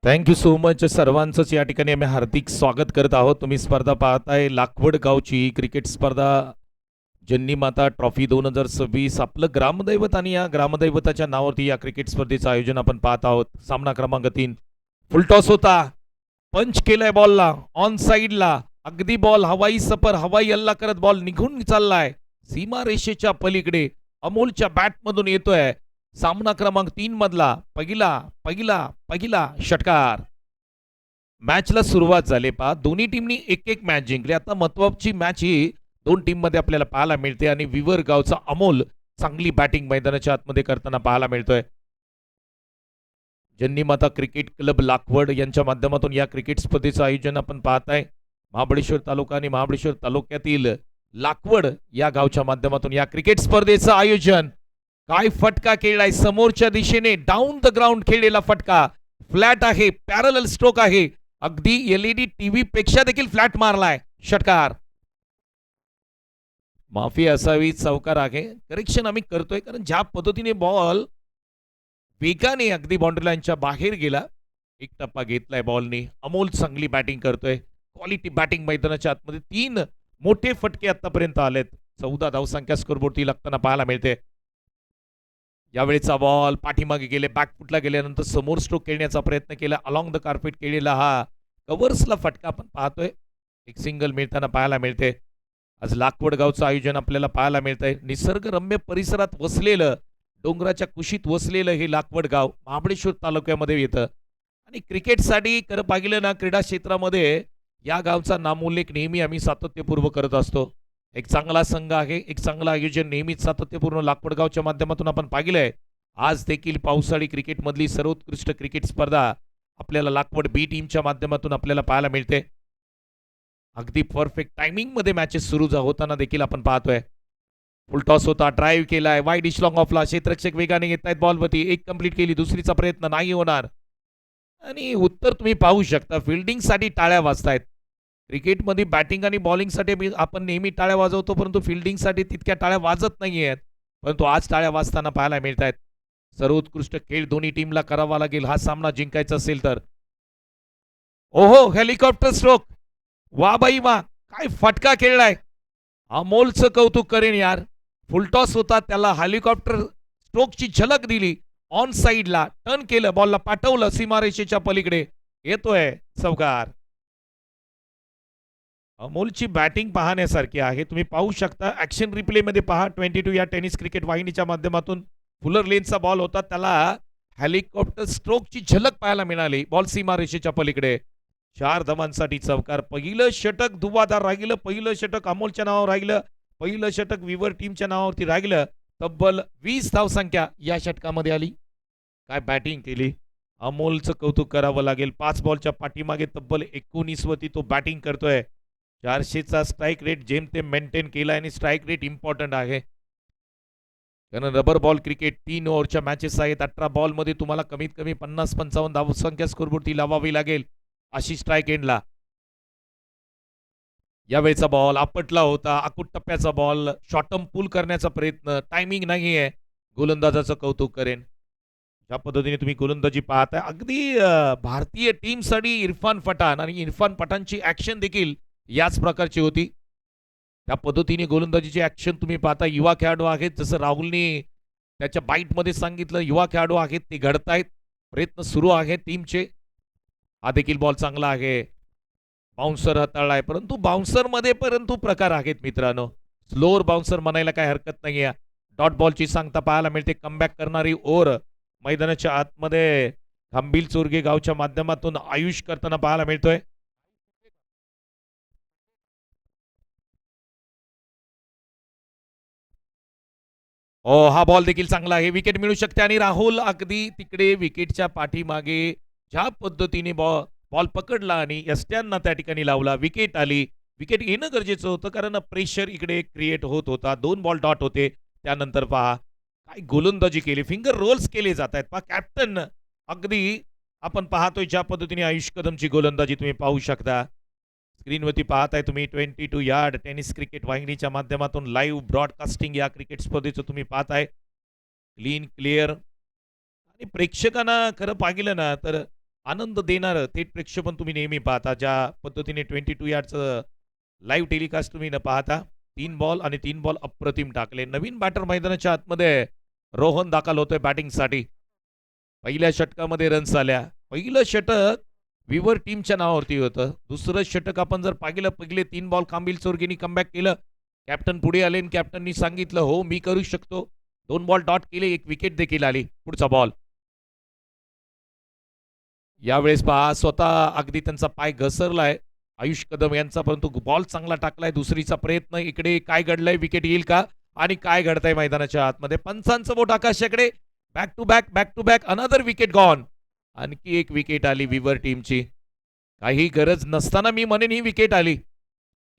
Thank you so much. सर्वांचंच या ठिकाणी आम्ही हार्दिक स्वागत करत आहोत. तुम्ही स्पर्धा पाहताय लाखवड गावची क्रिकेट स्पर्धा जन्नी माता ट्रॉफी 2026. आपलं ग्रामदैवत आणि या ग्रामदैवताच्या नावावरती या क्रिकेट स्पर्धेचं आयोजन आपण पाहत आहोत. सामना क्रमांक 3 फुलटॉस होता. पंच केलाय बॉलला ऑन साईडला. अगदी बॉल हवाई सफर हवाई हल्ला करत बॉल निघून चाललाय सीमा रेषेच्या पलीकडे. अमोलच्या बॅटमधून येतोय सामना क्रमांक 3 मधला पहिला पहिला पहिला षटकार. मॅचला सुरुवात झाली पहा. दोन्ही टीमनी एक एक मॅच जिंकली. आता महत्वाची मॅच ही दोन टीम मध्ये आपल्याला पाहायला मिळते आणि विवर गावचा अमोल चांगली बॅटिंग मैदानाच्या आतमध्ये करताना पाहायला मिळतोय. जन्नी माता क्रिकेट क्लब लाखवड यांच्या माध्यमातून या क्रिकेट स्पर्धेचं आयोजन आपण पाहताय. महाबळेश्वर तालुका आणि महाबळेश्वर तालुक्यातील लाखवड या गावच्या माध्यमातून या क्रिकेट स्पर्धेचं आयोजन. काय फटका खेळलाय समोरच्या दिशेने डाऊन द ग्राउंड खेळलेला फटका. फ्लॅट आहे, पॅरल स्ट्रोक आहे. अगदी एलईडी टीव्ही पेक्षा देखील फ्लॅट मारलाय. षटकार. माफी असावी चौकार आहे. करेक्शन आम्ही करतोय कारण ज्या पद्धतीने बॉल वेगाने अगदी बाउंड्री लाईनच्या बाहेर गेला. एक टप्पा घेतलाय बॉलने. अमोल चांगली बॅटिंग करतोय. क्वालिटी बॅटिंग मैदानाच्या आतमध्ये 3 मोठे फटके आतापर्यंत आलेत. 14 धावसंख्या स्कोरबोर्डती लागताना पाहायला मिळते. यावेळेचा बॉल पाठीमागे गेले, बॅकफुटला गेल्यानंतर समोर स्ट्रोक खेळण्याचा प्रयत्न केला. अलॉंग द कार्पेट केलेला हा कव्हर्सला फटका आपण पाहतोय. एक सिंगल मिळताना पाहायला मिळते. आज लाखवड गावचं आयोजन आपल्याला पाहायला मिळतंय. निसर्गरम्य परिसरात वसलेलं, डोंगराच्या कुशीत वसलेलं हे लाखवड गाव महाबळेश्वर तालुक्यामध्ये येतं आणि क्रिकेटसाठी खरं पाहिलं ना क्रीडा क्षेत्रामध्ये या गावचा नामोल्लेख नेहमी आम्ही सातत्यपूर्व करत असतो. एक चांगला संघ आहे, एक चांगलं आयोजन नेहमीच सातत्यपूर्ण लाखवड गावच्या माध्यमातून आपण पाहिलंय. आज देखील पावसाळी क्रिकेटमधली सर्वोत्कृष्ट क्रिकेट स्पर्धा आपल्याला लाखवड बी टीमच्या माध्यमातून आपल्याला पाहायला मिळते. अगदी परफेक्ट टायमिंग मध्ये मॅचेस सुरू होताना देखील आपण पाहतोय. फुलटॉस होता, ड्राईव्ह केलाय, वाईड लॉंग ऑफला. क्षेत्ररक्षक वेगाने येत आहेत बॉलवरती. एक कंप्लीट केली, दुसरीचा प्रयत्न नाही होणार आणि उत्तर तुम्ही पाहू शकता. फिल्डिंगसाठी टाळ्या वाजतायत. क्रिकेटमध्ये बॅटिंग आणि बॉलिंगसाठी आपण नेहमी टाळ्या वाजवतो, परंतु फिल्डिंगसाठी तितक्या टाळ्या वाजत नाहीयेत. परंतु आज टाळ्या वाजताना पाहायला मिळत आहेत. सर्वोत्कृष्ट खेळ दोन्ही टीमला करावा लागेल हा सामना जिंकायचा असेल तर. ओहो, हेलिकॉप्टर स्ट्रोक. वा बाई वा, काय फटका खेळलाय. अमोलचं कौतुक करेन यार. फुलटॉस होता, त्याला हेलिकॉप्टर स्ट्रोकची झलक दिली. ऑन साईडला टर्न केलं, बॉलला पाठवलं सीमारेषेच्या पलीकडे. येतोय चौकार. अमोलची बॅटिंग पाहण्यासारखी आहे. तुम्ही पाहू शकता ऍक्शन रिप्ले मध्ये पहा. 22 या टेनिस क्रिकेट वाहिनीच्या माध्यमातून फुलर लेनचा बॉल होता, त्याला हेलिकॉप्टर स्ट्रोकची झलक पाहायला मिळाली. बॉल सीमारेषेच्या पलीकडे. 4 धावांसाठी चौकार. पहिलं षटक धुवाधार राहिलं. पहिलं षटक अमोलच्या नावावर राहिलं. पहिलं षटक विवर टीमच्या नावावरती राहिलं. तब्बल 20 धावसंख्या या षटकामध्ये आली. काय बॅटिंग केली. अमोलचं कौतुक करावं लागेल. 5 बॉलच्या पाठीमागे तब्बल 19 वरती तो बॅटिंग करतोय. 400चा स्ट्राईक रेट जेमतेम मेंटेन केला आणि स्ट्राईक रेट इम्पॉर्टंट आहे. कारण रबर बॉल क्रिकेट 3 ओव्हरच्या मॅचेस आहेत. 18 बॉलमध्ये तुम्हाला कमीत कमी 50-55 धावसंख्या स्कोरबोर्डती लावावी लागेल अशी स्ट्राईक एंडला. यावेळेचा बॉल आपटला होता. आकुट टप्प्याचा बॉल. शॉर्टम पूल करण्याचा प्रयत्न. टायमिंग नाहीये. गोलंदाजाचं कौतुक करेन. ज्या पद्धतीने तुम्ही गोलंदाजी पाहताय अगदी भारतीय टीमसाठी इरफान पठाण आणि इरफान पठाणची ऍक्शन देखील याच प्रकारची होती. त्या पद्धतीने गोलंदाजीची ऍक्शन तुम्ही पाहता. युवा खेळाडू आहेत, जसं राहुलने त्याच्या बाईटमध्ये सांगितलं, युवा खेळाडू आहेत ते घडतायत. प्रयत्न सुरू आहेत टीमचे. हा देखील बॉल चांगला आहे. बाउन्सर हाताळलाय, परंतु प्रकार आहेत मित्रांनो. स्लोअर बाउन्सर म्हणायला काही हरकत नाहीये. डॉट बॉलची सांगता पाहायला मिळते. कमबॅक करणारी ओव्हर मैदानाच्या आतमध्ये खांबील चोरगे गावच्या माध्यमातून आयुष करताना पाहायला मिळतोय. हा बॉल देखील चांगला आहे. विकेट मिळू शकते आणि राहुल अगदी तिकडे विकेटच्या पाठीमागे ज्या पद्धतीने बॉल पकडला आणि यष्ट्यांना त्या ठिकाणी लावला. विकेट आली. विकेट येणं गरजेचं होतं कारण प्रेशर इकडे क्रिएट होत होता. 2 बॉल डॉट होते. त्यानंतर पहा काय गोलंदाजी केली. फिंगर रोल्स केले जात आहेत. पहा कॅप्टन अगदी आपण पाहतोय ज्या पद्धतीने आयुष कदमची गोलंदाजी तुम्ही पाहू शकता. स्क्रीनवरती पाहताय तुम्ही 22 यार्ड टेनिस क्रिकेट वाहिनीच्या माध्यमातून लाईव्ह ब्रॉडकास्टिंग या क्रिकेट स्पर्धेचं तुम्ही पाहताय. क्लीन क्लिअर आणि प्रेक्षकांना खरं पाहिलं ना तर आनंद देणारं थेट प्रक्षेपण तुम्ही नेहमी पाहता. ज्या पद्धतीने 22 यार्डचं लाईव्ह टेलिकास्ट तुम्ही न पाहता 3 बॉल आणि 3 बॉल अप्रतिम टाकले. नवीन बॅटर मैदानाच्या आतमध्ये रोहन दाखल होतोय बॅटिंगसाठी. पहिल्या षटकामध्ये रन्स आल्या. पहिलं षटक विवर टीमच्या नावावरती होतं. दुसरं षटक आपण जर पाहिलं पहिले 3 बॉल कांबिल चोरगेनी कमबॅक केलं. कॅप्टन पुढे आले आणि कॅप्टननी सांगितलं हो मी करू शकतो. 2 बॉल डॉट केले, 1 विकेट देखील आली. पुढचा बॉल. यावेळेस पहा स्वतः अगदी त्यांचा पाय घसरलाय आयुष कदम यांचा, परंतु बॉल चांगला टाकलाय. दुसरीचा प्रयत्न. इकडे काय घडलंय, विकेट येईल का आणि काय घडतंय मैदानाच्या आतमध्ये. पंचांचं बोट आकाशाकडे. Back to back another wicket gone. आणखी 1 विकेट आली विवर टीमची. काही गरज नसताना मी म्हणेन ही विकेट आली.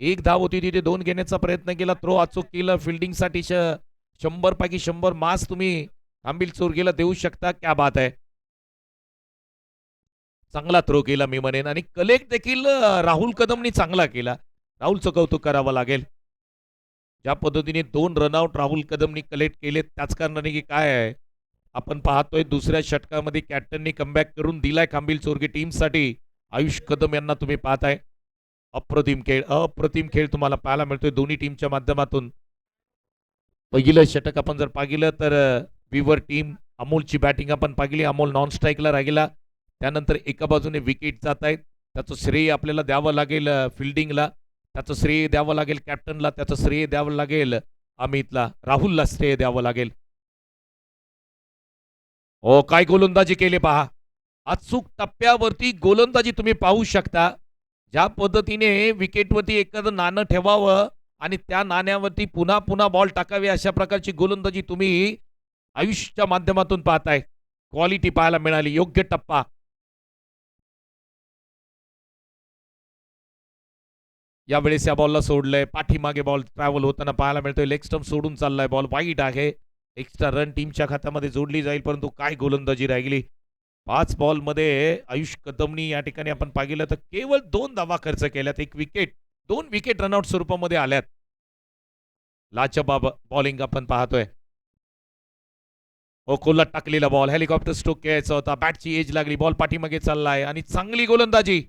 1 धाव होती तिथे 2 घेण्याचा प्रयत्न केला. थ्रो अचूक केलं. फिल्डिंगसाठी 100 पैकी 100 मार्क्स तुम्ही कांबिल चोरगेला देऊ शकता. क्या बात आहे. चांगला थ्रो केला मी म्हणेन आणि कलेक्ट देखील राहुल कदमनी चांगला केला. राहुलचं कौतुक करावं लागेल. ज्या पद्धतीने 2 रनआउट राहुल कदमनी कलेक्ट केले त्याच कारणाने की काय आहे आपण पाहतोय दुसऱ्या षटकामध्ये कॅप्टननी कमबॅक करून दिलाय कांबिल चोरगे टीमसाठी. आयुष कदम यांना तुम्ही पाहताय. अप्रतिम खेळ तुम्हाला पाहायला मिळतोय दोन्ही टीमच्या माध्यमातून. पहिलं षटक आपण जर पाहिलं तर विवर टीम अमोलची बॅटिंग आपण पाहिली. अमोल नॉन स्ट्राईकला राहिला. त्यानंतर एका बाजूने विकेट जात आहेत. त्याचं श्रेय आपल्याला द्यावं लागेल फिल्डिंगला. त्याचं श्रेय द्यावं लागेल कॅप्टनला. त्याचं श्रेय द्यावं लागेल अमितला. राहुलला श्रेय द्यावं लागेल. हो काय गोलंदाजी केली पहा. अचूक टप्प्यावरती गोलंदाजी तुम्ही पाहू शकता. ज्या पद्धतीने विकेटवरती एखादं नाणं ठेवावं आणि त्या नाण्यावरती पुन्हा पुन्हा बॉल टाकावे अशा प्रकारची गोलंदाजी तुम्ही आयुषच्या माध्यमातून पाहताय. क्वालिटी पाहायला मिळाली. योग्य टप्पा. यावेळेस या बॉलला सोडलंय. पाठीमागे बॉल ट्रॅव्हल होताना पाहायला मिळतोय. लेग स्टंप सोडून चाललाय बॉल. वाईट आहे. एक्स्ट्रा रन टीमच्या खात्यामध्ये जोडली जाईल, परंतु काय गोलंदाजी राहिली. 5 बॉलमध्ये आयुष कदमनी या ठिकाणी आपण पाहिलं तर केवळ 2 धावा खर्च केल्यात. 1 विकेट 2 विकेट रनआउट स्वरूपामध्ये आल्यात. लाजवाब बॉलिंग आपण पाहतोय. ओकोला टाकलेला बॉल हेलिकॉप्टर स्ट्रोक घ्यायचा होता. बॅटची एज लागली. बॉल पाठीमागे चाललाय आणि चांगली गोलंदाजी.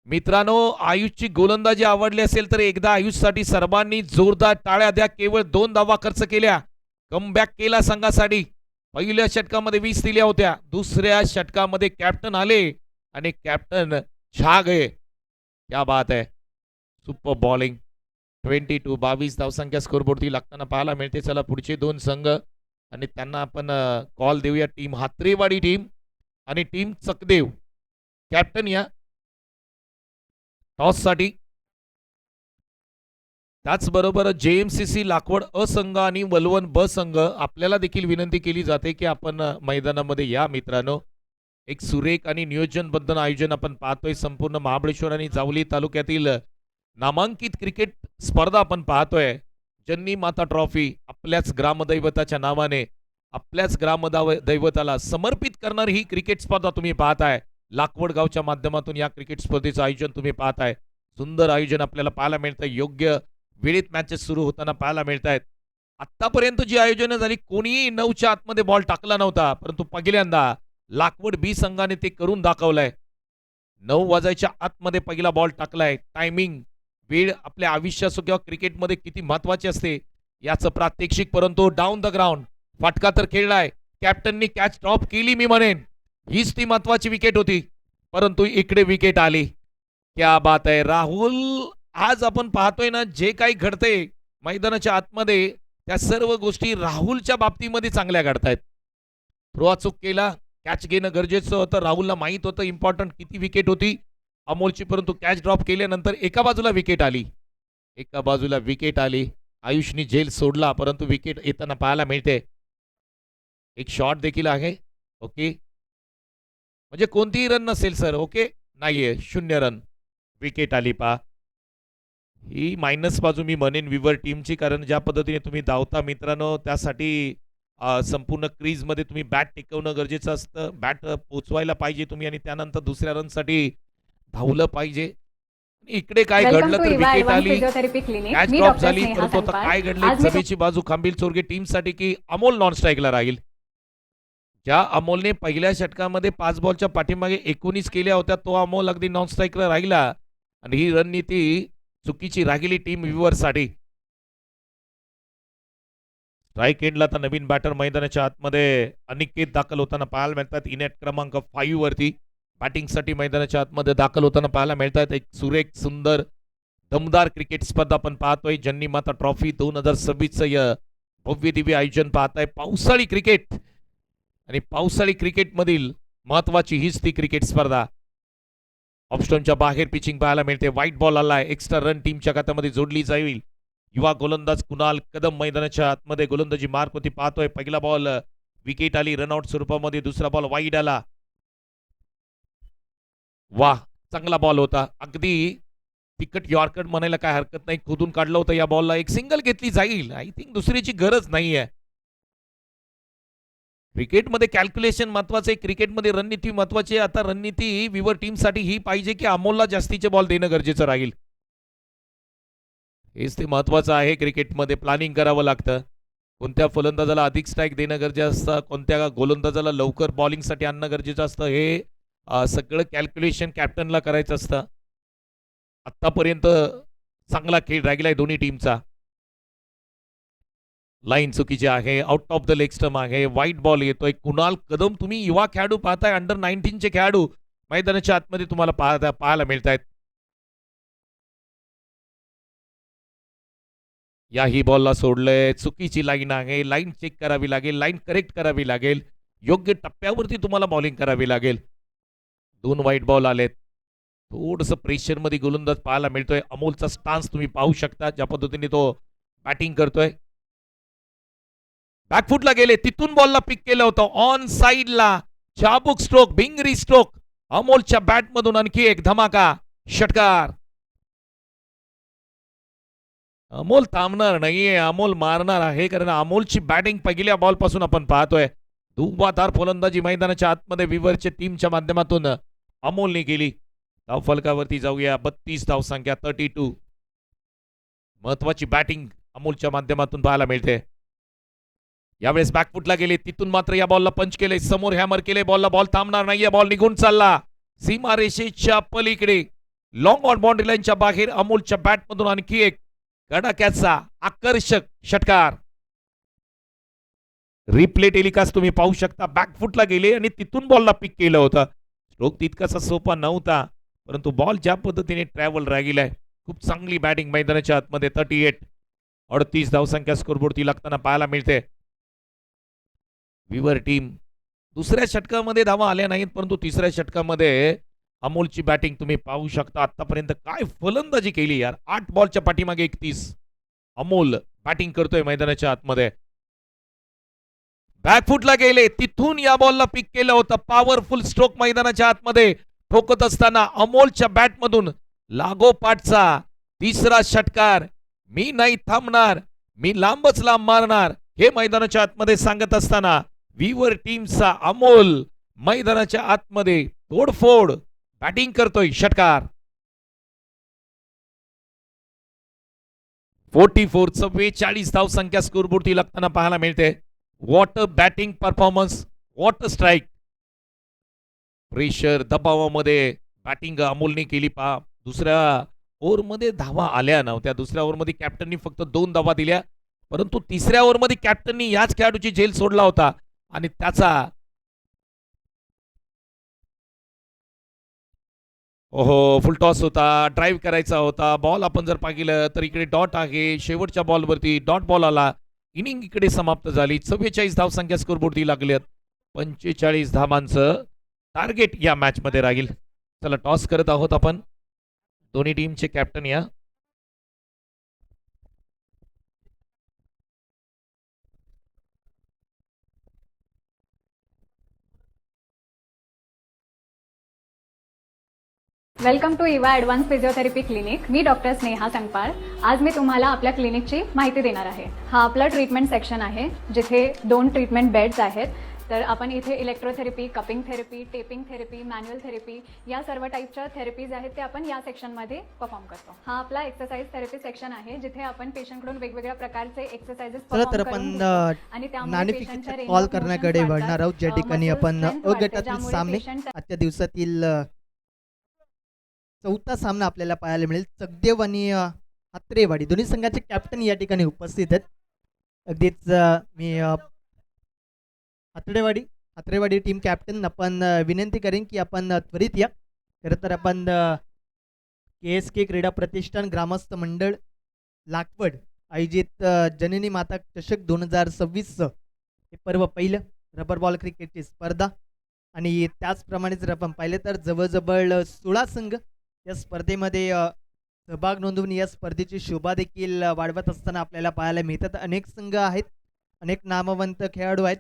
मित्रांनो आयुषची गोलंदाजी आवडली असेल तर एकदा आयुषसाठी सर्वांनी जोरदार टाळ्या द्या. केवळ 2 धावा खर्च केल्या. कमबॅक केला संघासाठी. पहिल्या षटकामध्ये 20 दिल्या होत्या. दुसऱ्या षटकामध्ये कॅप्टन आले आणि कॅप्टन छा गए. क्या बात है. Super bowling. 22 धावसंख्या स्कोरबोर्डती लागताना पाहायला मिळते. चला पुढचे 2 संघ आणि त्यांना आपण कॉल देऊया. टीम हात्रेवाडी टीम आणि टीम चकदेव. कॅप्टन या टॉस साठी. त्याचबरोबर जेएमसीसी लाखवड अ संघ आणि वलवण ब संघ आपल्याला देखील विनंती केली जाते की आपण मैदानामध्ये या मित्रांनो. एक सुरेख आणि नियोजनबद्ध आयोजन आपण पाहतोय. संपूर्ण महाबळेश्वर आणि जावली तालुक्यातील नामांकित क्रिकेट स्पर्धा आपण पाहतोय. जन्नी माता ट्रॉफी आपल्याच ग्रामदैवताच्या नावाने आपल्याच ग्रामदैवताला समर्पित करणारी ही क्रिकेट स्पर्धा तुम्ही पाहताय. लाखवड गावच्या माध्यमातून या क्रिकेट स्पर्धेचं आयोजन तुम्ही पाहताय. सुंदर आयोजन आपल्याला पाहायला मिळतं. योग्य वेळेत मॅचेस सुरू होताना पाहायला मिळत आहेत. आतापर्यंत जी आयोजन झाली कोणीही 9च्या आतमध्ये बॉल टाकला नव्हता, परंतु पहिल्यांदा लाखवड बी संघाने ते करून दाखवलंय. 9 वाजायच्या आतमध्ये पहिला बॉल टाकलाय. टायमिंग वेळ आपल्या आयुष्यात किंवा क्रिकेटमध्ये किती महत्वाची असते याचं प्रात्यक्षिक. परंतु डाऊन द ग्राउंड फटका तर खेळलाय. कॅप्टननी कॅच ड्रॉप केली मी म्हणेन. हीच ती महत्वाची विकेट होती, परंतु इकडे विकेट आली. क्या बात आहे. राहुल आज आपण पाहतोय ना जे काही घडतंय मैदानाच्या आतमध्ये त्या सर्व गोष्टी राहुलच्या बाबतीमध्ये चांगल्या घडतायत. थ्रो अचूक केला. कॅच घेणं गरजेचं होतं. राहुलला माहित होतं इम्पॉर्टंट किती विकेट होती अमोलची, परंतु कॅच ड्रॉप केल्यानंतर एका बाजूला विकेट आली. एका बाजूला विकेट आली. आयुषनी झेल सोडला, परंतु विकेट येताना पाहायला मिळते. एक शॉट देखील आहे. ओके म्हणजे कोणतीही रन नसेल सर. ओके नाहीये 0 रन. विकेट आली पा. ही मायनस बाजू मी म्हणेन विवर टीमची, कारण ज्या पद्धतीने तुम्ही धावता मित्रांनो त्यासाठी संपूर्ण क्रीजमध्ये तुम्ही बॅट टिकवणं गरजेचं असतं. बॅट पोचवायला पाहिजे तुम्ही आणि त्यानंतर दुसऱ्या रनसाठी धावलं पाहिजे. इकडे काय घडलं तर विकेट आली. कॅच ड्रॉप झाली. परंतु आता काय घडले जमेची बाजू खांबील चोरगे टीमसाठी की अमोल नॉन स्ट्राईकला राहील. ज्या अमोलने पहिल्या षटकामध्ये 5 बॉलच्या पाठीमागे 19 केल्या होत्या, तो अमोल अगदी नॉन स्ट्राईकला राहिला आणि ही रणनीती चुकीची राहिली टीम व्ह्यूअरसाठी. स्ट्राईक एंडला आता नवीन बॅटर मैदानाच्या आतमध्ये अनिकेत दाखल होताना पाहायला मिळतात. इनेट क्रमांक 5 वरती बॅटिंगसाठी मैदानाच्या आतमध्ये दाखल होताना पाहायला मिळतात. एक सुरेख सुंदर दमदार क्रिकेट स्पर्धा आपण पाहतोय. जन्नी माता ट्रॉफी 2026चं भव्य दिव्य आयोजन पाहताय. पावसाळी क्रिकेट आणि पावसाळी क्रिकेटमधील महत्वाची हीच ती क्रिकेट स्पर्धा. ऑफस्टोनच्या बाहेर पिचिंग पाहायला मिळते. व्हाईट बॉल आलाय. एक्स्ट्रा रन टीमच्या खात्यामध्ये जोडली जाईल. युवा गोलंदाज कुणाल कदम मैदानाच्या आतमध्ये गोलंदाजी मार्क होती पाहतोय. पहिला बॉल विकेट आली रनआउट स्वरूपामध्ये. दुसरा बॉल वाईड आला. वाह, चांगला बॉल होता. अगदी तिकट यॉर्कर म्हणायला काय हरकत नाही. खोदून काढलं होतं या बॉलला. एक सिंगल घेतली जाईल. आय थिंक दुसरीची गरज नाहीये. क्रिकेटमध्ये कॅल्क्युलेशन महत्वाचं आहे. क्रिकेटमध्ये रणनीती महत्वाची आहे. आता रणनीती विवर टीमसाठी ही पाहिजे की अमोलला जास्तीचे बॉल देणं गरजेचं राहील. हेच ते महत्वाचं आहे. क्रिकेटमध्ये प्लॅनिंग करावं लागतं. कोणत्या फलंदाजाला अधिक स्ट्राईक देणं गरजेचं असतं, कोणत्या गोलंदाजाला लवकर बॉलिंगसाठी आणणं गरजेचं असतं, हे सगळं कॅल्क्युलेशन कॅप्टनला करायचं असतं. आतापर्यंत चांगला खेळ राहिलाय दोन्ही टीमचा. लाईन चुकीची आहे. Out of the leg stump आहे. व्हाईट बॉल येतोय. कुणाल कदम, तुम्ही युवा खेळाडू पाहताय. अंडर 19चे खेळाडू मैदानाच्या आतमध्ये तुम्हाला पाहायला मिळत आहेत. याही बॉलला सोडलंय. चुकीची लाईन आहे. लाईन चेक करावी लागेल. लाईन करेक्ट करावी लागेल. योग्य टप्प्यावरती तुम्हाला बॉलिंग करावी लागेल. 2 व्हाईट बॉल आलेत. थोडंसं प्रेशरमध्ये गोलंदाज पाहायला मिळतोय. अमोलचा स्टान्स तुम्ही पाहू शकता, ज्या पद्धतीने तो बॅटिंग करतोय. बॅकफुटला गेले, तिथून बॉलला पिक केलं होतं. ऑन साइडला चाबुक स्ट्रोक, भिंगरी स्ट्रोक. अमोलच्या बॅटमधून आणखी एक धमाका षटकार. अमोल थांबणार नाहीये. अमोल मारणार आहे, कारण अमोलची बॅटिंग पहिल्या बॉल पासून आपण पाहतोय. धुव्वाधार फलंदाजी मैदानाच्या आतमध्ये विवरच्या टीमच्या माध्यमातून अमोलने केली. धाव फलकावरती जाऊया. 32 धावसंख्या 32. महत्वाची बॅटिंग अमोलच्या माध्यमातून पाहायला मिळते. यावेळेस बॅकफुटला गेले, तिथून मात्र या बॉलला पंच केले. समोर हॅमर केले बॉलला. बॉल थांबणार नाहीये. बॉल निघून चालला सीमारेषेच्या पलीकडे. लॉंग ऑन बाउंड्री लाईनच्या बाहेर अमोलच्या बॅटमधून आणखी एक गडाक्याचा आकर्षक षटकार. रिप्ले टेलिकास्ट तुम्ही पाहू शकता. बॅकफुटला गेले आणि तिथून बॉलला पिक केलं होतं. स्ट्रोक तितकासा सोपा नव्हता, परंतु बॉल ज्या पद्धतीने ट्रॅव्हल राहिलाय, खूप चांगली बॅटिंग मैदानाच्या आतमध्ये. 38 धावसंख्या स्कोरबोर्डती लागताना पाहायला मिळते. विवर टीम दुसऱ्या षटकामध्ये धावा आल्या नाहीत, परंतु तिसऱ्या षटकामध्ये अमोलची बॅटिंग तुम्ही पाहू शकता. आतापर्यंत काय फलंदाजी केली यार. 8 बॉलच्या पाठीमागे 31 अमोल बॅटिंग करतोय मैदानाच्या आतमध्ये. बॅकफुटला गेले, तिथून या बॉलला पिक केलं होतं. पॉवरफुल स्ट्रोक मैदानाच्या आतमध्ये ठोकत असताना अमोलच्या बॅटमधून लागोपाठचा तिसरा षटकार. मी नाही थांबणार, मी लांबच लांब मारणार, हे मैदानाच्या आतमध्ये सांगत असताना विवर टीमचा अमोल मैदानाच्या आतमध्ये तोडफोड बॅटिंग करतोय. षटकार. 44 धावसंख्या स्कोरबोर्डती लागताना पाहायला मिळते. What a batting performance, what a strike. Pressure दबावामध्ये बॅटिंग अमोलने केली. दुसऱ्या ओव्हरमध्ये धावा आल्या नव्हत्या. दुसऱ्या ओव्हरमध्ये कॅप्टननी फक्त 2 धावा दिल्या, परंतु तिसऱ्या ओव्हरमध्ये कॅप्टननी याच खेळाडूची झेल सोडला होता आणि त्याचा फुल टॉस होता. ड्राईव्ह करायचा होता. बॉल आपण जर पाहिलं तर इकडे डॉट आहे. शेवटच्या बॉलवरती डॉट बॉल आला. इनिंग इकडे समाप्त झाली. 44 धावसंख्या स्कोरबोर्डती लागल्यात. 45 धावांचं टार्गेट या मॅच मध्ये राहील. चला टॉस करत आहोत आपण. दोन्ही टीमचे कॅप्टन या. Welcome to Eva advance physiotherapy clinic. मी डॉक्टर स्नेहा संगपाळ. आज मी तुम्हाला आपल्या क्लिनिकची माहिती देणार आहे. हा आपला ट्रीटमेंट सेक्शन आहे, जिथे 2 ट्रीटमेंट बेड्स आहेत. तर आपण इथे electrotherapy, cupping therapy, taping therapy, manual therapy या सर्व टाईपच्या थेरपीज आहेत ते आपण या सेक्शनमध्ये परफॉर्म करतो. हा आपला एक्सरसाइज थेरपी सेक्शन आहे जिथे आपण पेशंटकडून वेगवेगळ्या प्रकारचे एक्सरसाइजेस चला तर परफॉर्म आपण करून घेतो आणि त्यामुळे नाणेफेकीच्या पेशंटच्या रेंज कॉल ऑफ करण्याकडे मोशन्स वळणार आहोत, ज्या वाढतात, ठिकाणी मसल आपण स्ट्रेंथ अ वाढते, गटातील ज्यामुळे सामने पेशंट आजच्या दिवसातील चौथा सामना आपल्याला पाहायला मिळेल. चगदेव आणि हात्रेवाडी दोन्ही संघाचे कॅप्टन या ठिकाणी उपस्थित आहेत. अगदीच मी हात्रेवाडी टीम कॅप्टन आपण विनंती करेन की आपण त्वरित या. खरं तर आपण KSK क्रीडा प्रतिष्ठान ग्रामस्थ मंडळ लाकवड आयोजित जननी माता चषक 2026 हे पर्व पहिलं रबर बॉल क्रिकेटची स्पर्धा आणि त्याचप्रमाणे जर आपण पाहिलं तर जवळजवळ 16 संघ या स्पर्धेमध्ये सहभाग नोंदवून या स्पर्धेची शोभा देखील वाढवत असताना आपल्याला पाहायला मिळतात. अनेक संघ आहेत, अनेक नामवंत खेळाडू आहेत.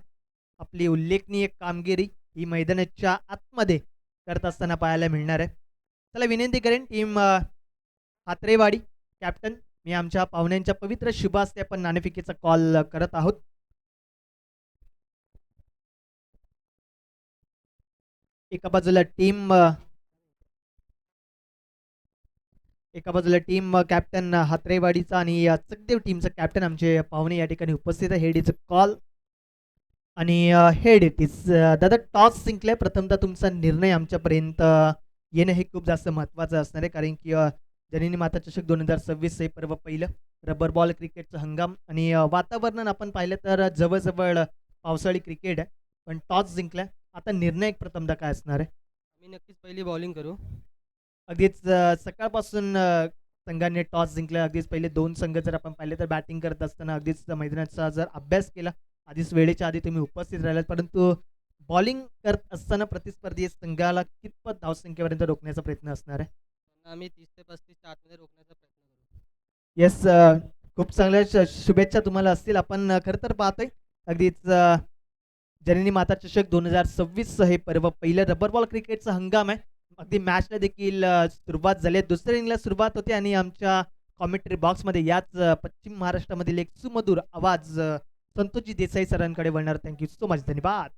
आपली उल्लेखनीय कामगिरी ही मैदानाच्या आतमध्ये करत असताना पाहायला मिळणार आहे. चला विनंती करेन टीम हात्रेवाडी कॅप्टन, मी आमच्या पाहुण्यांच्या पवित्र शुभास्ते आपण नाणेफेकीचा कॉल करत आहोत. एका बाजूला टीम कॅप्टन हात्रेवाडीचा आणि चकदेव टीमचा कॅप्टन आमचे पाहुणे या ठिकाणी उपस्थित आहे. हेड इज कॉल आणि हेड इट इज दादा टॉस जिंकलाय. प्रथमतः तुमचा निर्णय आमच्यापर्यंत येणं हे खूप जास्त महत्त्वाचं असणार आहे, कारण की जननी माता चषक 2026 हे पर्व पहिलं रबर बॉल क्रिकेटचं हंगाम आणि वातावरण आपण पाहिलं तर जवळजवळ पावसाळी क्रिकेट आहे, पण टॉस जिंकलाय. आता निर्णय प्रथमतः काय असणार आहे? आम्ही नक्कीच पहिली बॉलिंग करू. अगदीच सकाळपासून संघाने टॉस जिंकला. अगदीच पहिले 2 संघ जर आपण पाहिले तर बॅटिंग करत असताना अगदीच मैदानाचा जर अभ्यास केला, आधीच वेळेच्या आधी तुम्ही उपस्थित राहिलात, परंतु बॉलिंग करत असताना प्रतिस्पर्धी संघाला कितपत धावसंख्येपर्यंत रोखण्याचा प्रयत्न असणार आहे? त्यांना आम्ही 30 ते 35च्या आतमध्ये रोखण्याचा प्रयत्न करू. येस, खूप चांगल्या शुभेच्छा तुम्हाला असतील. आपण खरं तर पाहतोय अगदीच जननी माता चषक 2026 हे पर्व पहिलं रबर बॉल क्रिकेटचा हंगाम आहे. अगदी मॅचला देखील सुरुवात झाली. दुसऱ्या इनिंगला सुरुवात होते आणि आमच्या कॉमेंट्री बॉक्समध्ये याच पश्चिम महाराष्ट्रामधील एक सुमधुर आवाज Santoshji Desai सरांकडे वळणार. Thank you so much, धन्यवाद.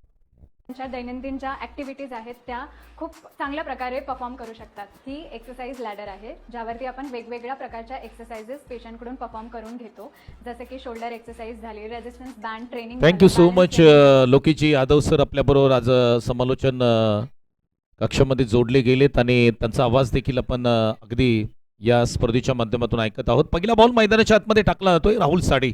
त्यांच्या दैनंदिन ज्या ॲक्टिव्हिटीज आहेत त्या खूप चांगल्या प्रकारे परफॉर्म करू शकतात. ही एक्सरसाइज लॅडर आहे ज्यावरती आपण वेगवेगळ्या प्रकारच्या एक्सरसाइजेस पेशंटकडून परफॉर्म करून घेतो, जसे की शोल्डर एक्सरसाइज झाली, resistance band training. Thank you so much लोकीजी यादव सर आपल्याबरोबर आज समालोचन कक्षामध्ये जोडले गेलेत आणि त्यांचा आवाज देखील आपण अगदी या स्पर्धेच्या माध्यमातून ऐकत आहोत. पहिला बॉल मैदानाच्या आतमध्ये टाकला जातोय. राहुल साडे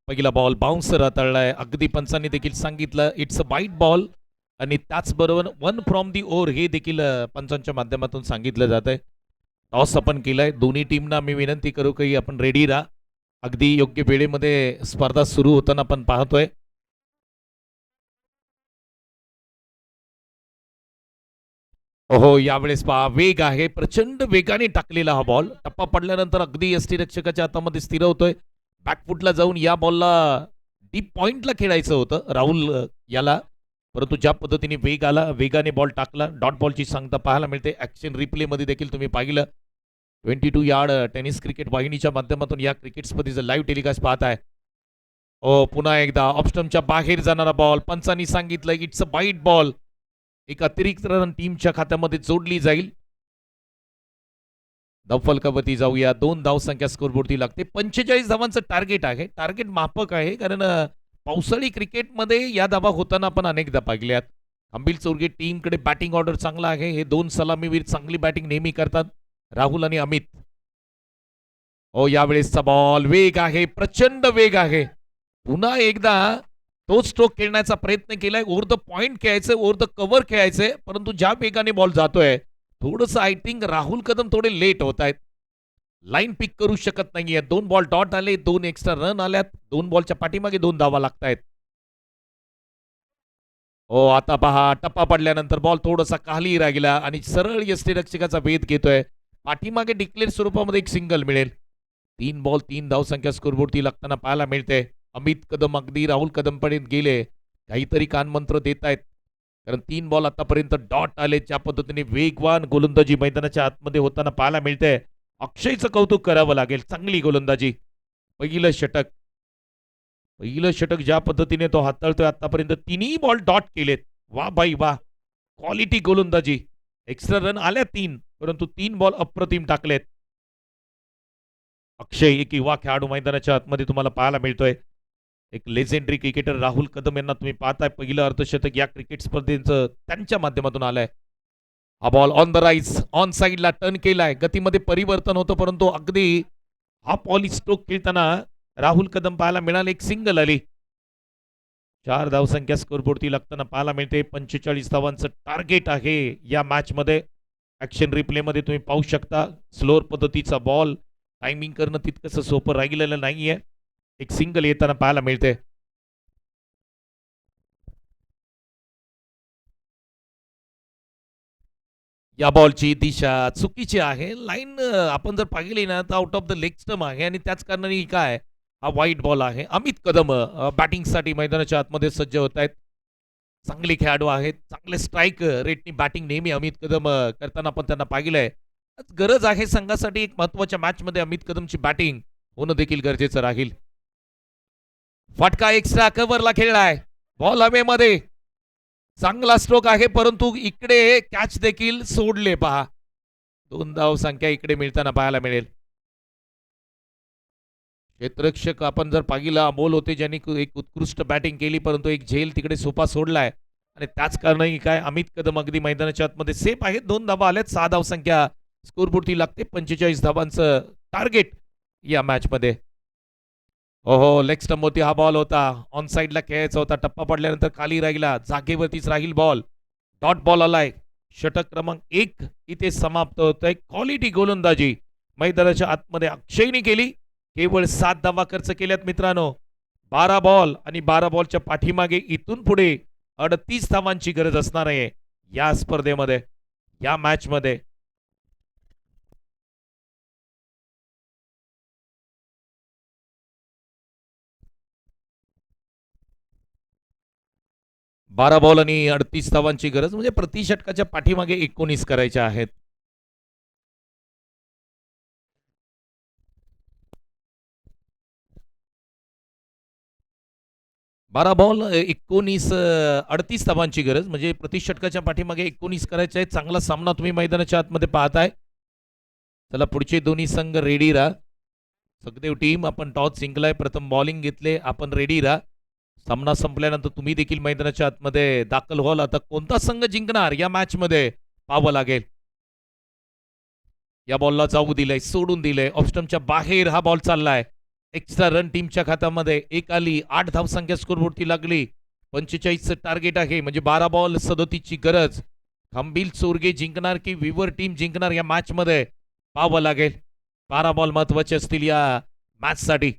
पहिला बॉल बाउन्सर हाताळलाय. अगदी पंचांनी देखील सांगितलं इट्स अ वाईट बॉल आणि त्याचबरोबर 1 फ्रॉम दी ओव्हर हे देखील पंचांच्या माध्यमातून सांगितलं जात आहे. टॉस आपण केलाय. दोन्ही टीमना मी विनंती करू की आपण रेडी राहा. अगदी योग्य वेळेमध्ये स्पर्धा सुरू होताना आपण पाहतोय. हो, यावेळेस पहा वेग आहे, प्रचंड वेगाने टाकलेला हा बॉल. टप्पा पडल्यानंतर अगदी यष्टीरक्षकाच्या हातामध्ये स्थिर होतोय. बॅकफुटला जाऊन या बॉलला डीप पॉइंटला खेळायचं होतं राहुल याला, परंतु ज्या पद्धतीने वेग आला, वेगाने बॉल टाकला. डॉट बॉलची सांगता पाहायला मिळते. ॲक्शन रिप्लेमध्ये देखील तुम्ही पाहिलं. 22 यार्ड टेनिस क्रिकेट वाहिनीच्या माध्यमातून या क्रिकेट स्पर्धेचं लाईव्ह टेलिकास्ट पाहताय. पुन्हा एकदा ऑप्स्टमच्या बाहेर जाणारा बॉल. पंचांनी सांगितलं इट्स अ वाईट बॉल. एक अतिरिक्त रन टीमच्या खात्यामध्ये जोडली जाईल. धावफलकावरती जाऊया. 2 धावसंख्या स्कोरबोर्डती लागते. 45 धावांचं टार्गेट आहे. टार्गेट माफक आहे, कारण पावसाळी क्रिकेटमध्ये या धावा होताना आपण अनेकदा पाहिल्यात. अंबिल चोरगे टीमकडे बॅटिंग ऑर्डर चांगला आहे. हे 2 सलामीवीर चांगली बॅटिंग नेहमी करतात, राहुल आणि अमित. यावेळेसचा बॉल वेग आहे, प्रचंड वेग आहे. पुन्हा एकदा तोच स्ट्रोक खेळण्याचा प्रयत्न केलाय. ओव्हर द पॉइंट खेळायचंय, ओव्हर द कव्हर खेळायचंय, परंतु ज्या वेगाने बॉल जातोय थोडंसं आय थिंक राहुल कदम थोडे लेट होत आहेत. लाईन पिक करू शकत नाहीये. 2 बॉल डॉट आले, 2 एक्स्ट्रा रन आल्यात. 2 बॉलच्या पाठीमागे 2 धावा लागतायत. आता पहा टप्पा पडल्यानंतर बॉल थोडासा खाली राहिला आणि सरळ यष्टीरक्षकाचा वेध घेतोय. पाठीमागे डिक्लेअर स्वरूपामध्ये एक सिंगल मिळेल. 3 बॉल 3 धावसंख्या स्कोरबोर्डती लागताना पाहायला मिळते. अमित कदम अगदी राहुल कदम पर्यंत गेले, काहीतरी कानमंत्र देत आहेत, कारण 3 बॉल आतापर्यंत डॉट आले. ज्या पद्धतीने वेगवान गोलंदाजी मैदानाच्या आतमध्ये होताना पाहायला मिळते. अक्षयचं कौतुक करावं लागेल. चांगली गोलंदाजी, पहिलं षटक. पहिलं षटक ज्या पद्धतीने तो हाताळतोय आतापर्यंत तिन्ही बॉल डॉट केलेत. वा बाई वा, क्वालिटी गोलंदाजी. एक्स्ट्रा रन आल्या 3, परंतु 3 बॉल अप्रतिम टाकलेत. अक्षय एक युवा खेळाडू मैदानाच्या आतमध्ये तुम्हाला पाहायला मिळतोय. एक लेजेंडरी क्रिकेटर राहुल कदम यांना तुम्ही पाहताय. पहिलं अर्धशतक या क्रिकेट स्पर्धेचं त्यांच्या माध्यमातून आलंय. हा ball on the rise, on साईडला टर्न केलाय. गतीमध्ये परिवर्तन होतं, परंतु अगदी हा पॉली स्ट्रोक खेळताना राहुल कदम पाहायला मिळाले. एक सिंगल आली. 4 धावसंख्या स्कोरबोर्डती लागताना पाहायला मिळते. 45 धावांचं टार्गेट आहे या मॅच मध्ये. ऍक्शन रिप्ले मध्ये तुम्ही पाहू शकता स्लोअर पद्धतीचा बॉल टायमिंग करणं तितकंसं सोपं राहिलेलं नाहीये. एक सिंगल येताना पाहायला मिळते. या बॉलची दिशा चुकीची आहे. लाईन आपण जर पाहिली ना तर out of the leg stump आहे आणि त्याच कारणाने काय हा वाईट बॉल आहे. अमित कदम बॅटिंगसाठी मैदानाच्या आतमध्ये सज्ज होत आहेत. चांगले खेळाडू आहेत. चांगले स्ट्राईक रेटनी बॅटिंग नेहमी अमित कदम करताना आपण त्यांना पाहिलंय. आज गरज आहे संघासाठी एक महत्वाच्या मॅच मध्ये अमित कदमची बॅटिंग होणं देखील गरजेचं राहील. फटका एक्स्ट्रा कव्हरला खेळलाय. बॉल हवेमध्ये. चांगला स्ट्रोक आहे, परंतु इकडे कॅच देखील सोडले पहा. 2 धाव संख्या इकडे मिळताना पाहायला मिळेल. क्षेत्ररक्षक आपण जर पाहिलं अमोल होते ज्यांनी एक उत्कृष्ट बॅटिंग केली, परंतु एक झेल तिकडे सोपा सोडलाय आणि त्याच कारणाने काय अमित कदम अगदी मैदानाच्या आतमध्ये सेफ आहेत. 2 धावा आल्यात. 6 धाव संख्या स्कोरबोर्डती लागते. 45 धावांचं टार्गेट या मॅच मध्ये. ओहो, लेग स्टंप होती. हा बॉल होता ऑन साईडला खेळायचा होता. टप्पा पडल्यानंतर खाली राहिला. जागेवरतीच राहील बॉल. डॉट बॉल आलाय. षटक क्रमांक 1 इथे समाप्त होतोय. क्वालिटी गोलंदाजी मैदानाच्या आतमध्ये अक्षयने केली. केवळ 7 धावा खर्च केल्यात मित्रांनो. 12 बॉल आणि 12 बॉलच्या पाठीमागे इथून पुढे 38 धावांची गरज असणार आहे या स्पर्धेमध्ये, या मॅच मध्ये. बारा बॉल आणि 38 धावांची गरज म्हणजे प्रति षटकाच्या पाठीमागे 19 करायच्या आहेत. बारा बॉल 38 धावांची गरज म्हणजे प्रति षटकाच्या पाठीमागे 19 करायचे आहेत. चांगला सामना तुम्ही मैदानाच्या आतमध्ये पाहताय. चला पुढचे दोन्ही संघ रेडी राहा. सखदेव टीम आपण टॉस जिंकलाय. प्रथम बॉलिंग घेतले. आपण रेडी राहा. सामना संपल्यानंतर तुम्ही देखील मैदानाच्या आतमध्ये दाखल व्हाल. आता कोणता संघ जिंकणार या मॅच मध्ये पाहावं लागेल. या बॉलला जाऊ दिलंय, सोडून दिलंय. ऑफस्टमच्या बाहेर हा बॉल चाललाय. एक्स्ट्रा रन टीमच्या खात्यामध्ये एक आली. 8 धावसंख्या स्कोरबोर्डती लागली. 45 टार्गेट आहे म्हणजे 12 बॉल 37ची गरज. खंबील चोरगे जिंकणार की विवर टीम जिंकणार या मॅच मध्ये पाहावं लागेल. 12 बॉल महत्वाचे असतील या मॅच साठी.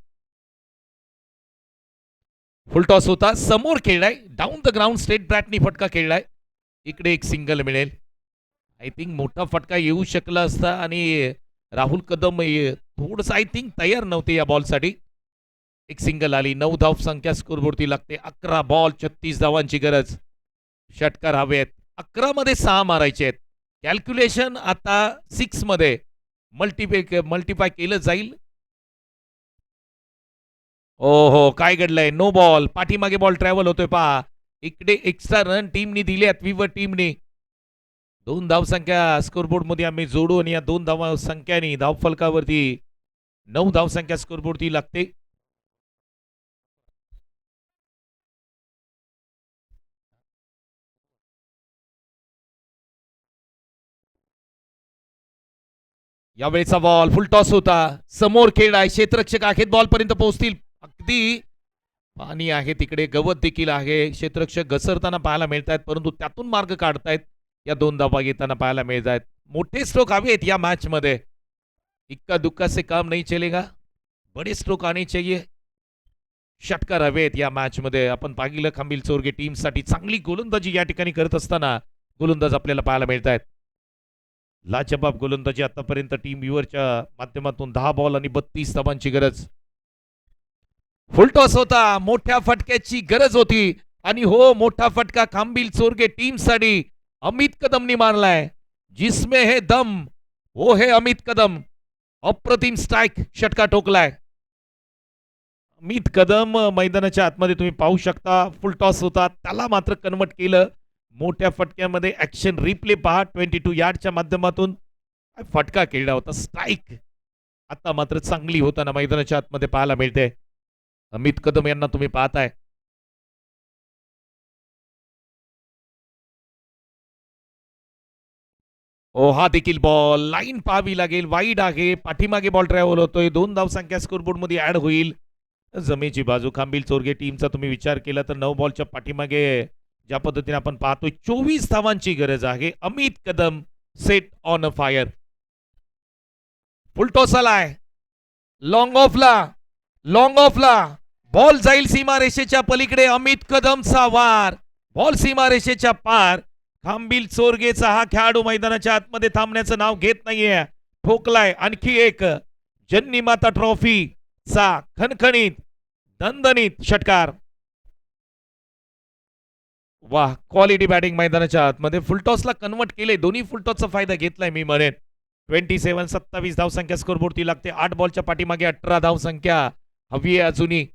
फुल टॉस होता. समोर खेळलाय. डाऊन द ग्राउंड स्टेट ब्रॅटनी फटका खेळलाय. इकडे एक सिंगल मिळेल. आय थिंक मोठा फटका येऊ शकला असता आणि राहुल कदम थोडस आय थिंक तयार नव्हते या बॉलसाठी. एक सिंगल आली. 9 धाव संख्या स्कोरबोर्डती लागते. 11 बॉल 36 धावांची गरज. षटकार हवेत. 11 मध्ये 6 मारायचे आहेत. कॅल्क्युलेशन आता 6 मध्ये मल्टिपाय केलं जाईल. ओहो, काय घडलंय. No ball. पाठीमागे बॉल ट्रॅव्हल होतोय पहा. इकडे एक्स्ट्रा रन टीमनी दिल्यात विवर टीमने. 2 धावसंख्या स्कोरबोर्ड मध्ये आम्ही जोडू आणि या 2 धावसंख्यानी धावफलकावरती 9 धावसंख्या स्कोरबोर्डती लागते. यावेळेचा बॉल फुल टॉस होता. समोर खेळलाय. क्षेत्ररक्षक आहेत. बॉल पर्यंत पोहोचतील. अगदी पाणी आहे तिकडे. गवत देखील आहे. क्षेत्ररक्षक घसरताना पाहायला मिळत आहेत, परंतु त्यातून मार्ग काढतायत. या 2 धावा येताना पाहायला मिळत आहेत. मोठे स्ट्रोक हवेत या मॅच मध्ये. इक्का दुक्का से काम नहीं चलेगा. बडे स्ट्रोक आने चाहिए. षटकार हवेत या मॅच मध्ये. आपण पाहिलं खंबील चोरगे टीम साठी चांगली गोलंदाजी या ठिकाणी करत असताना गोलंदाज आपल्याला पाहायला मिळत आहेत. लाजबाब गोलंदाजी आतापर्यंत टीम व्ह्यूअरच्या माध्यमातून. 10 बॉल आणि 32 धावांची गरज. फुल टॉस होता. मोठ्या फटक्याची गरज होती आणि हो, मोठा फटका खंबील चोरगे टीम साठी अमित कदमनी मारलाय. जिसमें है दम वो है अमित कदम. अप्रतिम स्ट्राइक षटका ठोकलाय. अमित कदम मैदानाच्या आतमध्ये तुम्ही पाहू शकता. फुल टॉस होता, त्याला मात्र कन्वर्ट केलं मोठ्या फटक्यामध्ये. ऍक्शन रिप्ले पहा 22 यार्डच्या माध्यमातून काय फटका खेळला होता. स्ट्राईक आता मात्र चांगली होताना मैदानाच्या आतमध्ये पाहायला मिळते. अमित कदम यांना तुम्ही पाहताय. ओ हा देखील बॉल लाईन पाहावी लागेल. वाईड आहे, पाठीमागे बॉल ट्रॅव्हल होतोय. 2 धावसंख्या स्कोरबोर्ड मध्ये ऍड होईल. जमेची बाजू खांबील चोरगे टीमचा तुम्ही विचार केला तर 9 बॉलच्या पाठीमागे ज्या पद्धतीने आपण पाहतोय 24 धावांची गरज आहे. Amit Kadam set on a fire. Full toss आलाय. लॉंग ऑफला बॉल जाईल सीमारेषेच्या पलीकडे. अमित कदमचा वार, बॉल सीमारेषेच्या पार. खांबील चोरगेचा हा खेळाडू मैदानाच्या आतमध्ये थांबण्याचं नाव घेत नाहीये. ठोकलाय आणखी एक जननी माता ट्रॉफी चा खणखणीत दणदणीत षटकार. वाह, क्वालिटी बॅटिंग मैदानाच्या आतमध्ये. फुलटॉसला कन्वर्ट केले. दोन्ही फुलटॉसचा फायदा घेतलाय मी म्हणेन. 27 धावसंख्या स्कोरबोर्डती लागते. 8 बॉलच्या पाठीमागे 18 धावसंख्या हवी आहे अजूनही.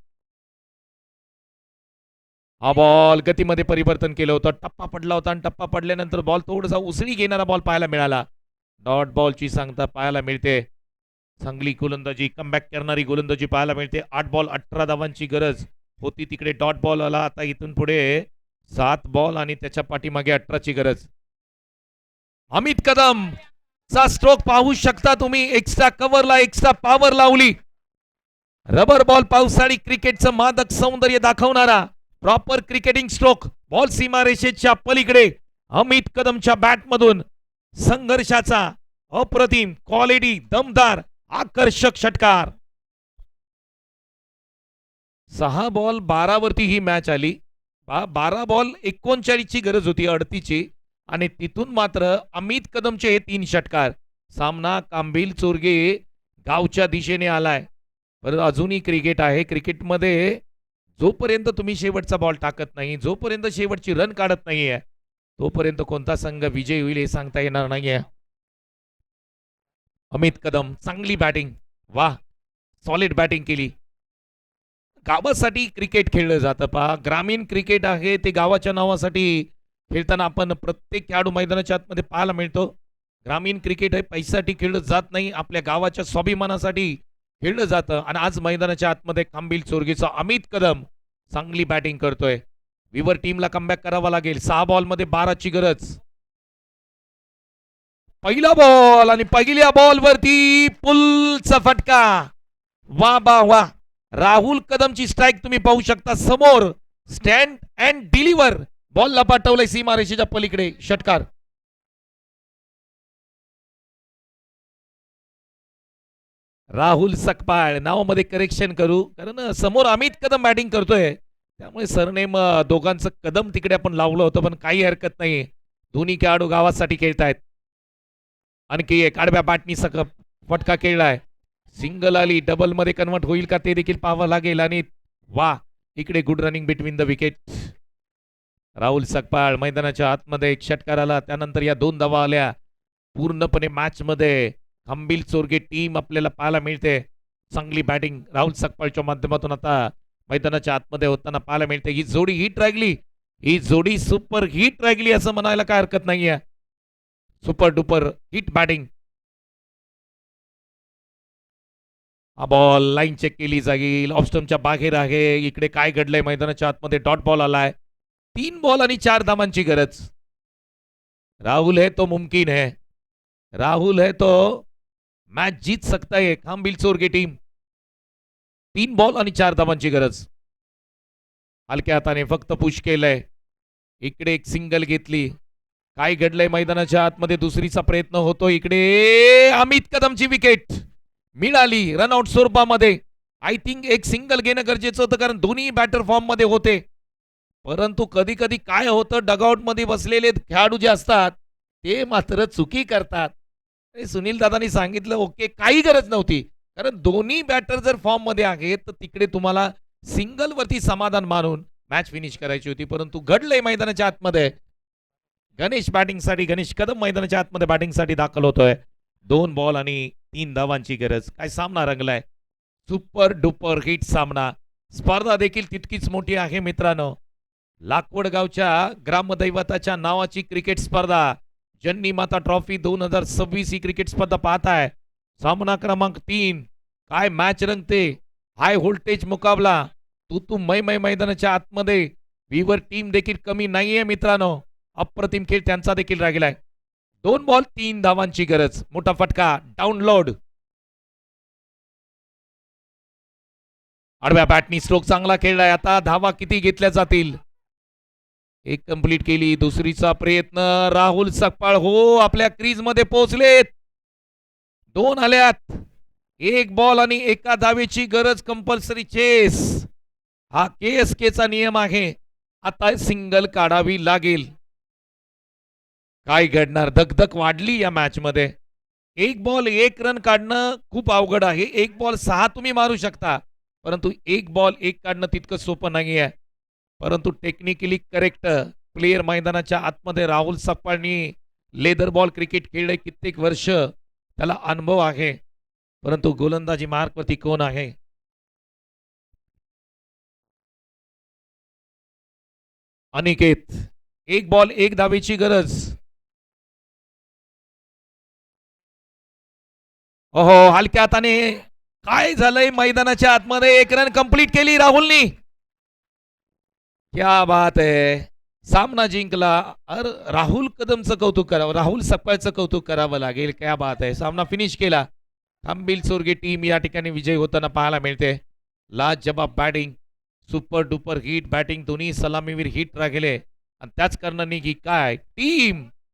हा बॉल गतीमध्ये परिवर्तन केलं होतं. टप्पा पडला होता आणि टप्पा पडल्यानंतर बॉल थोडासा उसळी घेणारा बॉल पाहायला मिळाला. डॉट बॉलची सांगता पाहायला मिळते. चांगली गोलंदाजी, कमबॅक करणारी गोलंदाजी पाहायला मिळते. 8 बॉल 18 धावांची गरज होती तिकडे. डॉट बॉल आला. आता इथून पुढे 7 बॉल आणि त्याच्या पाठीमागे 18ची गरज. अमित कदम चा स्ट्रोक पाहू शकता तुम्ही. एक्स्ट्रा कव्हरला एक्स्ट्रा पॉवर लावली. रबर बॉल पावसाळी क्रिकेटचं मादक सौंदर्य दाखवणारा प्रॉपर क्रिकेटिंग स्ट्रोक. बॉल सीमारेषेच्या पलीकडे अमित कदमच्या बॅटमधून संघर्षाचा अप्रतिम क्वालिटी दमदार आकर्षक षटकार. 6 बॉल 12 वरती ही मॅच आली. 12 बॉल 39 ची गरज होती 38ची आणि तिथून मात्र अमित कदमचे हे 3 षटकार. सामना कांबिल चोरगे गावच्या दिशेने आलाय. परंतु अजूनही क्रिकेट आहे. क्रिकेटमध्ये जोपर्यंत तुम्ही शेवटचा बॉल टाकत नाही, जोपर्यंत शेवटची रन काढत नाहीये, तोपर्यंत कोणता संघ विजयी होईल हे सांगता येणार नाहीये. अमित कदम चांगली बॅटिंग. वाह, सॉलिड बॅटिंग केली. गावासाठी क्रिकेट खेळलं जातं पहा. ग्रामीण क्रिकेट आहे ते गावाच्या नावासाठी खेळताना आपण प्रत्येक खेळाडू मैदानाच्या आतमध्ये पाहायला मिळतो. ग्रामीण क्रिकेट हे पैशासाठी खेळलं जात नाही, आपल्या गावाच्या स्वाभिमानासाठी खेळलं जातं. आणि आज मैदानाच्या आतमध्ये खांबील चोरगेचा अमित कदम चांगली बॅटिंग करतोय. विवर टीमला कमबॅक करावा लागेल. 6 बॉल मध्ये 12ची गरज. पहिला बॉल आणि पहिल्या बॉल वरती पुलचा फटका. वा बा वा. राहुल कदमची स्ट्राईक तुम्ही पाहू शकता समोर. Stand and deliver. बॉलला पाठवलंय सीमारेषेच्या पलीकडे. षटकार. राहुल सकपाळ नावामध्ये करेक्शन करू, कारण समोर अमित कदम बॅटिंग करतोय त्यामुळे सरनेम दोघांचं कदम तिकडे आपण लावलं होतं, पण काही हरकत नाही. दोन्ही खेळाडू गावासाठी खेळतायत. आणखी एक आडव्या बॅटनी फटका खेळलाय. सिंगल आली, डबल मध्ये कन्वर्ट होईल का ते देखील पाहावं लागेल. आणि वा, इकडे good running between the wicket. Rahul Sakpal मैदानाच्या आतमध्ये एक षटकार आला, त्यानंतर या 2 धावा आल्या. पूर्णपणे मॅच मध्ये खांबील चोरगे टीम आपल्याला पाहायला मिळते. चांगली बॅटिंग राहुल सकपाळच्या माध्यमातून आता मैदानाच्या आतमध्ये होताना पाहायला मिळते. ही जोडी हिट राहिली, ही जोडी सुपर हिट राहिली असं म्हणायला काय हरकत नाहीये. Super duper hit batting. हा बॉल लाईन चेक केली जाईल, ऑफ स्टंपच्या बाहेर आहे. इकडे काय घडलंय मैदानाच्या आतमध्ये? डॉट बॉल आलाय. 3 बॉल आणि 4 धावांची गरज. राहुल है तो मुमकिन है, राहुल है तो मैच जीत सकता है खांबील चोरगे टीम. 3 बॉल आणि 4 धावांची गरज. हलक्या हाताने फक्त पुश केलंय. इकडे एक सिंगल घेतली. काय घडलंय मैदानाच्या आतमध्ये? दुसरीचा प्रयत्न होतो. इकडे अमित कदमची विकेट मिळाली रनआउट स्वरूपामध्ये. आय थिंक एक सिंगल घेणं गरजेचं होतं, कारण दोन्ही बॅटर फॉर्म मध्ये होते. परंतु कधी कधी काय होतं, डगआउट मध्ये बसलेले खेळाडू जे असतात ते मात्र चुकी करतात. सुनील दादांनी सांगितलं ओके, काही गरज नव्हती, कारण दोन्ही बॅटर जर फॉर्म मध्ये आहेत तर तिकडे तुम्हाला सिंगल वरती समाधान मानून मॅच फिनिश करायची होती. परंतु घडलंय मैदानाच्या आतमध्ये. गणेश बॅटिंगसाठी, गणेश कदम मैदानाच्या आतमध्ये बॅटिंगसाठी दाखल होतोय. 2 बॉल आणि 3 धावांची गरज. काय सामना रंगलाय. सुपर डुपर हिट सामना. स्पर्धा देखील तितकीच मोठी आहे मित्रांनो. लाकवड गावच्या ग्रामदैवताच्या नावाची क्रिकेट स्पर्धा जन्नी माता ट्रॉफी 2026 ही क्रिकेट स्पर्धा पाहताय. सामना क्रमांक 3. काय मॅच रंगते. हाय व्होल्टेज मुकाबला. तू मै मैदानाच्या आतमध्ये विवर टीम देखील कमी नाहीये मित्रांनो. अप्रतिम खेळ त्यांचा देखील राहिलाय. 2 बॉल 3 धावांची गरज. मोठा फटका डाऊनलोड. आडव्या बॅटनी स्ट्रोक चांगला खेळलाय. आता धावा किती घेतल्या जातील. एक कंप्लीट केली. दुसरीचा प्रयत्न. राहुल सकपाळ हो आपल्या क्रीज मध्ये पोहोचलेत. 2 आल्यात. 1 बॉल आणि 1 धावेची गरज. कंपल्सरी चेस हा KSK चा नियम आहे. आता सिंगल काढावी लागेल. काय घडणार. धकधक वाढली या मॅच मध्ये. 1 बॉल 1 रन काढणं खूप अवघड आहे. 1 बॉल 6 तुम्ही मारू शकता, परंतु 1 बॉल 1 काढणं तितकं सोपं नाही आहे. परंतु टेक्निकली करेक्ट प्लेयर मैदानाच्या आतमध्ये राहुल सकपाळनी लेदर बॉल क्रिकेट खेळले कित्येक वर्ष. त्याला अनुभव आहे. परंतु गोलंदाजी मार्कवरती कोण आहे. अनिकेत. 1 बॉल 1 धावेची गरज. ओहो हलक्या हाताने काय झालंय मैदानाच्या आतमध्ये. 1 रन कंप्लीट केली राहुलनी. क्या बात है. सामना जिंकला. राहुल कदमचं कौतुक करावं. राहुल सकपाळचं कौतुक करावं लागेल. क्या बात आहे. सामना फिनिश केला. थांबील सोरगे टीम या ठिकाणी विजय होताना पाहायला मिळते. लाजवाब batting. Super duper hit batting. दोन्ही सलामीवीर हिट राहिले आणि त्याच कारणाने की काय टीम